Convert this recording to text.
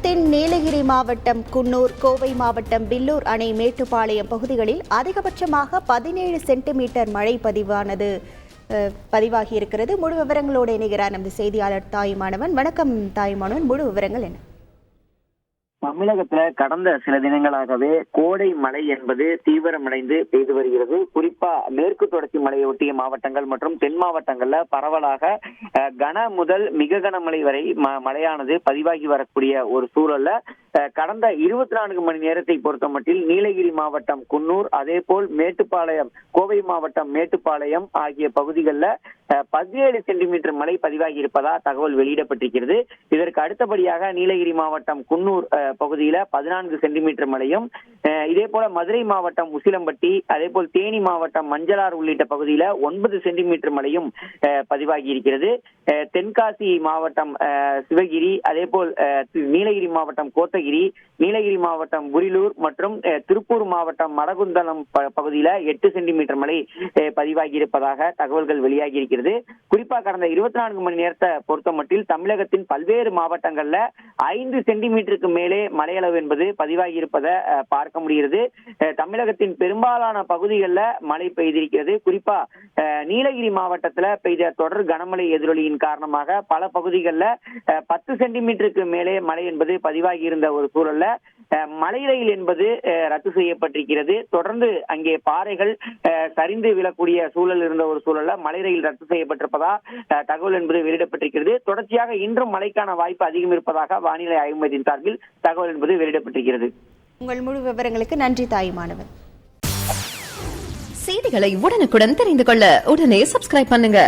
தமிழகத்தின் நீலகிரி மாவட்டம் குன்னூர், கோவை மாவட்டம் பில்லூர் அணை மேட்டுப்பாளையம் பகுதிகளில் அதிகபட்சமாக 17 சென்டிமீட்டர் மழை பதிவாகியிருக்கிறது. முழு விவரங்களோடு இணைகிறார் நமது செய்தியாளர் தாயுமானவன். வணக்கம் தாயுமானவன், முழு விவரங்கள் என்ன? தமிழகத்துல கடந்த சில தினங்களாகவே கோடை மழை என்பது தீவிரமடைந்து பெய்து வருகிறது. குறிப்பா மேற்கு தொடர்ச்சி மலையை ஒட்டிய மாவட்டங்கள் மற்றும் தென் மாவட்டங்கள்ல பரவலாக கன முதல் மிக கனமழை வரை மழையானது பதிவாகி வரக்கூடிய ஒரு சூழல்ல கடந்த 24 மணி நேரத்தை பொறுத்த மட்டில் நீலகிரி மாவட்டம் குன்னூர், அதே போல் மேட்டுப்பாளையம், கோவை மாவட்டம் மேட்டுப்பாளையம் ஆகிய பகுதிகளில் 17 சென்டிமீட்டர் மழை பதிவாகி இருப்பதா தகவல் வெளியிடப்பட்டிருக்கிறது. இதற்கு அடுத்தபடியாக நீலகிரி மாவட்டம் குன்னூர் பகுதியில 14 சென்டிமீட்டர் மழையும், இதே போல மதுரை மாவட்டம் உசிலம்பட்டி, அதே போல் தேனி மாவட்டம் மஞ்சளாறு உள்ளிட்ட பகுதியில 9 சென்டிமீட்டர் மழையும் பதிவாகி இருக்கிறது. தென்காசி மாவட்டம் சிவகிரி, அதே போல் நீலகிரி மாவட்டம் கோத்தகிரி, நீலகிரி மாவட்டம் புரிலூர் மற்றும் திருப்பூர் மாவட்டம் மடகுந்தளம் பகுதியில 8 சென்டிமீட்டர் மழை பதிவாகி இருப்பதாக தகவல்கள் வெளியாகி இருக்கிறது. குறிப்பா கடந்த 24 மணி நேரத்தை பொறுத்த மட்டில் தமிழகத்தின் பல்வேறு மாவட்டங்கள்ல 5 சென்டிமீட்டருக்கு மேலே மழையளவு என்பது பதிவாகி இருப்பதை பார்க்க முடிகிறது. தமிழகத்தின் பெரும்பாலான பகுதிகளில் மழை பெய்திருக்கிறது. குறிப்பா நீலகிரி மாவட்டத்தில் பெய்த தொடர் கனமழை எதிரொலியின் காரணமாக பல பகுதிகளில் 10 சென்டிமீட்டருக்கு மேலே மழை என்பது பதிவாகி இருந்த ஒரு சூழல்ல மழை ரயில் என்பது ரத்து செய்யப்பட்டிருக்கிறது. தொடர்ந்து அங்கே பாறைகள் சரிந்து விழக்கூடிய சூழல் இருந்த ஒரு சூழல்ல மழை ரயில் ரத்து செய்யப்பட்டிருப்பதா தகவல் என்பது வெளியிடப்பட்டிருக்கிறது. தொடர்ச்சியாக இன்றும் மழைக்கான வாய்ப்பு அதிகம் இருப்பதாக வானிலை ஆய்வு மையத்தின் சார்பில் தகவல் என்பது வெளியிடப்பட்டிருக்கிறது. உங்கள் முழு விவரங்களுக்கு நன்றி தாயுமானவன். செய்திகளை உடனுக்குடன் தெரிந்து கொள்ள உடனே சப்ஸ்கிரைப் பண்ணுங்க.